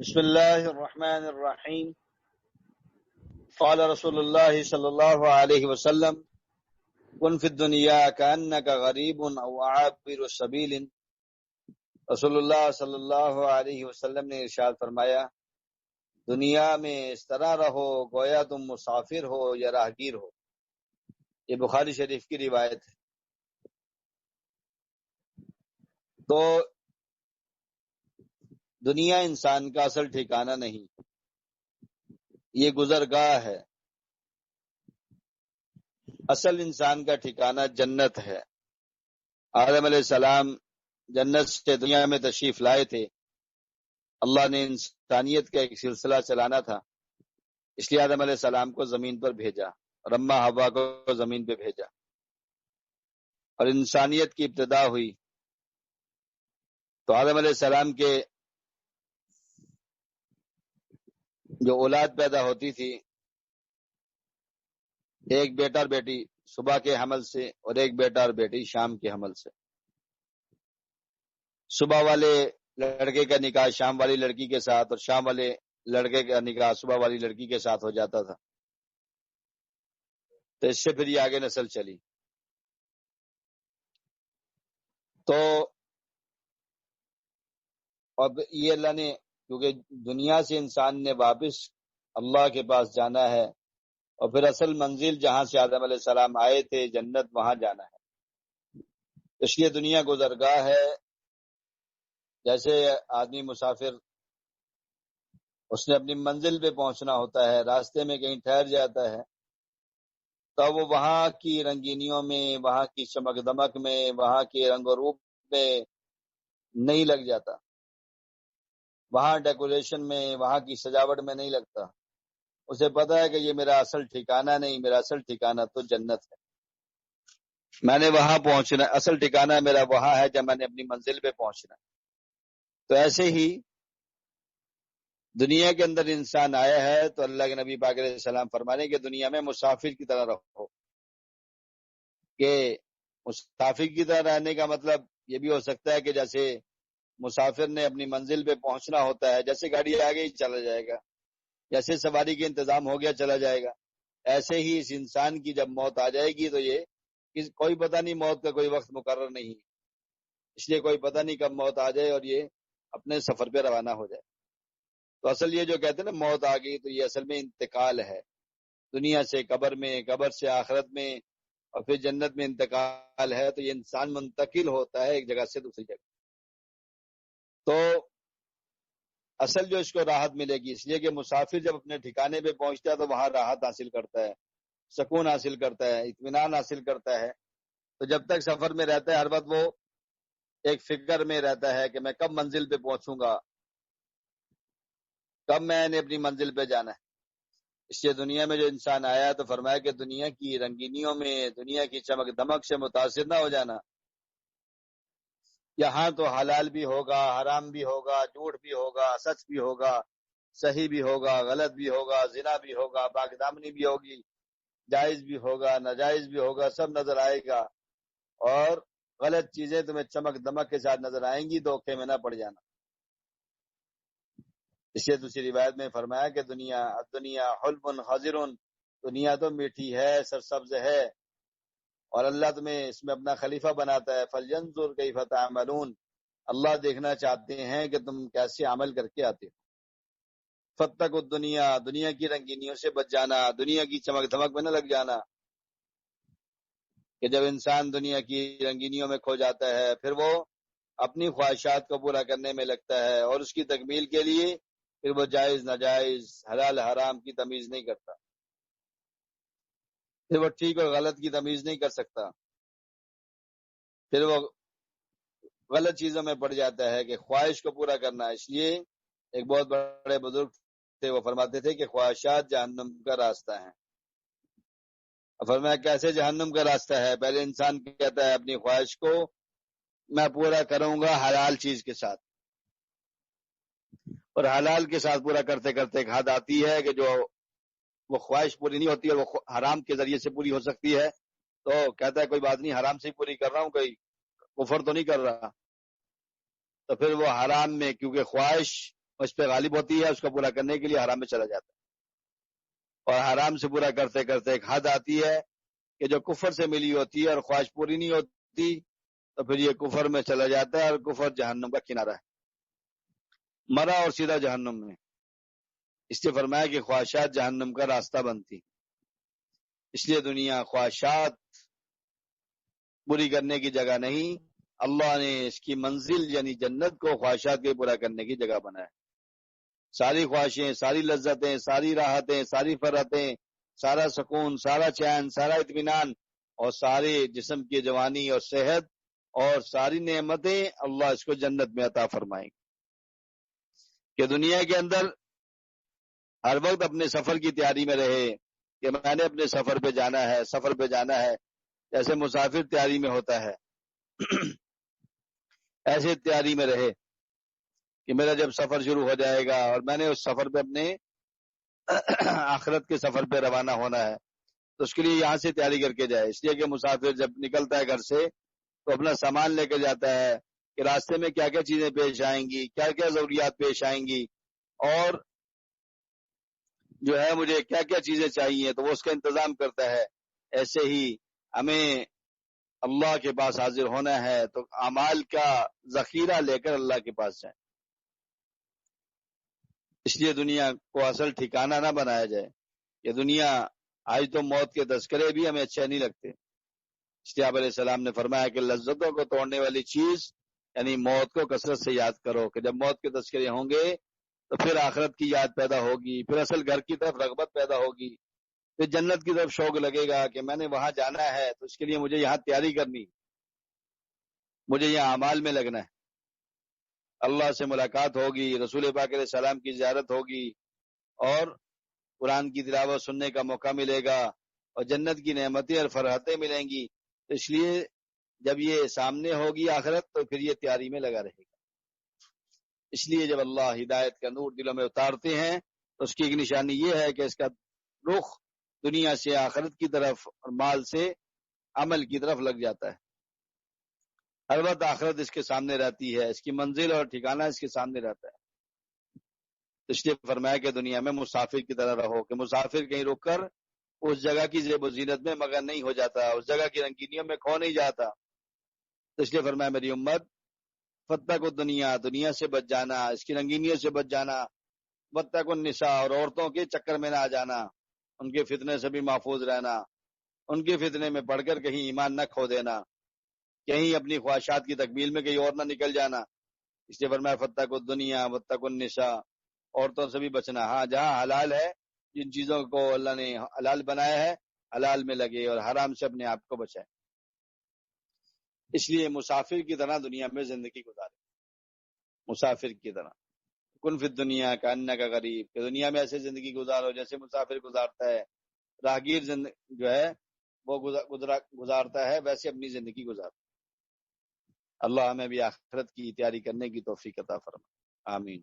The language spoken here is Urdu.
بسم اللہ الرحمن الرحیم قال رسول اللہ صلی اللہ علیہ وسلم کن فی الدنیا کأنک غریب او عابر السبیل۔ رسول اللہ صلی اللہ علیہ وسلم نے ارشاد فرمایا، دنیا میں اس طرح رہو گویا تم مسافر ہو یا راہگیر ہو۔ یہ بخاری شریف کی روایت ہے۔ تو دنیا انسان کا اصل ٹھکانہ نہیں، یہ گزرگاہ ہے۔ اصل انسان کا ٹھکانہ جنت ہے۔ آدم علیہ السلام جنت سے دنیا میں تشریف لائے تھے۔ اللہ نے انسانیت کا ایک سلسلہ چلانا تھا، اس لیے آدم علیہ السلام کو زمین پر بھیجا اور اماں حوا کو زمین پہ بھیجا اور انسانیت کی ابتدا ہوئی۔ تو آدم علیہ السلام کے جو اولاد پیدا ہوتی تھی، ایک بیٹا اور بیٹی صبح کے حمل سے اور ایک بیٹا اور بیٹی شام کے حمل سے۔ صبح والے لڑکے کا نکاح شام والی لڑکی کے ساتھ اور شام والے لڑکے کا نکاح صبح والی لڑکی کے ساتھ ہو جاتا تھا۔ تو اس سے پھر یہ آگے نسل چلی۔ تو اب یہ اللہ نے، کیونکہ دنیا سے انسان نے واپس اللہ کے پاس جانا ہے اور پھر اصل منزل جہاں سے آدم علیہ السلام آئے تھے جنت، وہاں جانا ہے۔ اس لیے دنیا گزرگاہ ہے۔ جیسے آدمی مسافر، اس نے اپنی منزل پہ پہنچنا ہوتا ہے، راستے میں کہیں ٹھہر جاتا ہے تو وہ وہاں کی رنگینیوں میں، وہاں کی چمک دمک میں، وہاں کے رنگ و روپ میں نہیں لگ جاتا، وہاں ڈیکوریشن میں، وہاں کی سجاوٹ میں نہیں لگتا۔ اسے پتا ہے کہ یہ میرا اصل ٹھکانہ نہیں، میرا اصل ٹھکانہ تو جنت ہے، میں نے وہاں پہنچنا، اصل ٹھکانہ میرا وہاں ہے جب میں نے اپنی منزل پہ پہنچنا۔ تو ایسے ہی دنیا کے اندر انسان آیا ہے تو اللہ کے نبی پاک علیہ السلام فرمانے کہ دنیا میں مسافر کی طرح رہو۔ کہ مسافر کی طرح رہنے کا مطلب یہ بھی ہو سکتا ہے کہ جیسے مسافر نے اپنی منزل پہ پہنچنا ہوتا ہے، جیسے گاڑی آ گئی چلا جائے گا، جیسے سواری کے انتظام ہو گیا چلا جائے گا، ایسے ہی اس انسان کی جب موت آ جائے گی تو یہ کوئی پتہ نہیں، موت کا کوئی وقت مقرر نہیں، اس لیے کوئی پتہ نہیں کب موت آ جائے اور یہ اپنے سفر پہ روانہ ہو جائے۔ تو اصل یہ جو کہتے ہیں نا موت آ گئی، تو یہ اصل میں انتقال ہے، دنیا سے قبر میں، قبر سے آخرت میں اور پھر جنت میں انتقال ہے۔ تو یہ انسان منتقل ہوتا ہے ایک جگہ سے دوسری جگہ۔ تو اصل جو اس کو راحت ملے گی، اس لیے کہ مسافر جب اپنے ٹھکانے پہ پہنچتا ہے تو وہاں راحت حاصل کرتا ہے، سکون حاصل کرتا ہے، اطمینان حاصل کرتا ہے۔ تو جب تک سفر میں رہتا ہے ہر وقت وہ ایک فکر میں رہتا ہے کہ میں کب منزل پہ پہنچوں گا، کب میں نے اپنی منزل پہ جانا ہے۔ اس لیے دنیا میں جو انسان آیا ہے تو فرمایا کہ دنیا کی رنگینیوں میں، دنیا کی چمک دمک سے متاثر نہ ہو جانا۔ یہاں تو حلال بھی ہوگا، حرام بھی ہوگا، جھوٹ بھی ہوگا، سچ بھی ہوگا، صحیح بھی ہوگا، غلط بھی ہوگا، زنا بھی ہوگا، پاک دامنی بھی ہوگی، جائز بھی ہوگا، ناجائز بھی ہوگا، سب نظر آئے گا۔ اور غلط چیزیں تمہیں چمک دمک کے ساتھ نظر آئیں گی، دھوکے میں نہ پڑ جانا۔ اس لیے دوسری روایت میں فرمایا کہ دنیا حلب خضر، دنیا تو میٹھی ہے، سرسبز ہے، اور اللہ تمہیں اس میں اپنا خلیفہ بناتا ہے۔ فَلْيَنظُرْ كَيْفَ تَعْمَلُونَ، اللہ دیکھنا چاہتے ہیں کہ تم کیسے عمل کر کے آتے ہو۔ فَاتَّقُوا الدُّنْيَا، دنیا کی رنگینیوں سے بچ جانا، دنیا کی چمک دھمک میں نہ لگ جانا۔ کہ جب انسان دنیا کی رنگینیوں میں کھو جاتا ہے پھر وہ اپنی خواہشات کو پورا کرنے میں لگتا ہے، اور اس کی تکمیل کے لیے پھر وہ جائز ناجائز، حلال حرام کی تمیز نہیں کرتا، پھر وہ ٹھیک اور غلط کی تمیز نہیں کر سکتا، پھر وہ غلط چیزوں میں پڑ جاتا ہے کہ خواہش کو پورا کرنا۔ اس لیے ایک بہت بڑے بزرگ تھے، وہ فرماتے تھے کہ خواہشات جہنم کا راستہ ہیں۔ فرمایا کیسے جہنم کا راستہ ہے؟ پہلے انسان کہتا ہے اپنی خواہش کو میں پورا کروں گا حلال چیز کے ساتھ، اور حلال کے ساتھ پورا کرتے کرتے ایک حد آتی ہے کہ جو وہ خواہش پوری نہیں ہوتی اور وہ حرام کے ذریعے سے پوری ہو سکتی ہے، تو کہتا ہے کوئی بات نہیں، حرام سے ہی پوری کر رہا ہوں، کوئی کفر تو نہیں کر رہا۔ تو پھر وہ حرام میں، کیونکہ خواہش اس پہ غالب ہوتی ہے، اس کو پورا کرنے کے لیے حرام میں چلا جاتا ہے، اور حرام سے پورا کرتے کرتے ایک حد آتی ہے کہ جو کفر سے ملی ہوتی ہے اور خواہش پوری نہیں ہوتی، تو پھر یہ کفر میں چلا جاتا ہے، اور کفر جہنم کا کنارہ ہے، مرا اور سیدھا جہنم میں۔ اس لیے فرمایا کہ خواہشات جہنم کا راستہ بنتی، اس لیے دنیا خواہشات پوری کرنے کی جگہ نہیں، اللہ نے اس کی منزل یعنی جنت کو خواہشات کے پورا کرنے کی جگہ بنایا۔ ساری خواہشیں، ساری لذتیں، ساری راحتیں، ساری فرحتیں، سارا سکون، سارا چین، سارا اطمینان، اور سارے جسم کی جوانی اور صحت اور ساری نعمتیں اللہ اس کو جنت میں عطا فرمائیں گے، کہ دنیا کے اندر ہر وقت اپنے سفر کی تیاری میں رہے کہ میں نے اپنے سفر پہ جانا ہے، سفر پہ جانا ہے، جیسے مسافر تیاری میں ہوتا ہے ایسے تیاری میں رہے کہ میرا جب سفر شروع ہو جائے گا اور میں نے اس سفر پہ اپنے آخرت کے سفر پہ روانہ ہونا ہے، تو اس کے لیے یہاں سے تیاری کر کے جائے۔ اس لیے کہ مسافر جب نکلتا ہے گھر سے تو اپنا سامان لے کے جاتا ہے کہ راستے میں کیا کیا چیزیں پیش آئیں گی، کیا کیا ضروریات پیش آئیں گی، اور جو ہے مجھے کیا کیا چیزیں چاہیے، تو وہ اس کا انتظام کرتا ہے۔ ایسے ہی ہمیں اللہ کے پاس حاضر ہونا ہے تو اعمال کا ذخیرہ لے کر اللہ کے پاس جائیں۔ اس لیے دنیا کو اصل ٹھکانہ نہ بنایا جائے۔ یہ دنیا، آج تو موت کے تذکرے بھی ہمیں اچھے نہیں لگتے، اس لیے آپ علیہ السلام نے فرمایا کہ لذتوں کو توڑنے والی چیز یعنی موت کو کثرت سے یاد کرو، کہ جب موت کے تذکرے ہوں گے تو پھر آخرت کی یاد پیدا ہوگی، پھر اصل گھر کی طرف رغبت پیدا ہوگی، پھر جنت کی طرف شوق لگے گا کہ میں نے وہاں جانا ہے تو اس کے لیے مجھے یہاں تیاری کرنی، مجھے یہاں اعمال میں لگنا ہے، اللہ سے ملاقات ہوگی، رسول پاک علیہ السلام کی زیارت ہوگی، اور قرآن کی تلاوت سننے کا موقع ملے گا، اور جنت کی نعمتیں اور فرحتیں ملیں گی۔ تو اس لیے جب یہ سامنے ہوگی آخرت تو پھر یہ تیاری میں لگا رہے گا۔ اس لیے جب اللہ ہدایت کا نور دلوں میں اتارتے ہیں تو اس کی ایک نشانی یہ ہے کہ اس کا رخ دنیا سے آخرت کی طرف اور مال سے عمل کی طرف لگ جاتا ہے۔ ہر وقت آخرت اس کے سامنے رہتی ہے، اس کی منزل اور ٹھکانہ اس کے سامنے رہتا ہے۔ اس لیے فرمایا کہ دنیا میں مسافر کی طرح رہو، کہ مسافر کہیں رک کر اس جگہ کی زیب و زینت میں مگن نہیں ہو جاتا، اس جگہ کی رنگینیوں میں کھو نہیں جاتا۔ تو اس لیے فرمایا میری امت فتح کو دنیا سے بچ جانا، اس کی رنگینیوں سے بچ جانا، فتح کو النساء اور عورتوں کے چکر میں نہ آ جانا، ان کے فتنے سے بھی محفوظ رہنا، ان کے فتنے میں پڑھ کر کہیں ایمان نہ کھو دینا، کہیں اپنی خواہشات کی تکمیل میں کہیں اور نہ نکل جانا۔ اس لیے فرمایا فتح کو فتح کو النساء، عورتوں سے بھی بچنا، ہاں جہاں حلال ہے، جن چیزوں کو اللہ نے حلال بنایا ہے حلال میں لگے، اور حرام سے اپنے آپ کو بچائے۔ اس لیے مسافر کی طرح دنیا میں زندگی گزارے، مسافر کی طرح کن فی الدنیا کا انک غریب، کہ دنیا میں ایسے زندگی گزارو جیسے مسافر گزارتا ہے، راہگیر جو ہے وہ گزارتا ہے، ویسے اپنی زندگی گزارتا ہے۔ اللہ ہمیں بھی آخرت کی تیاری کرنے کی توفیق عطا فرمائے، آمین۔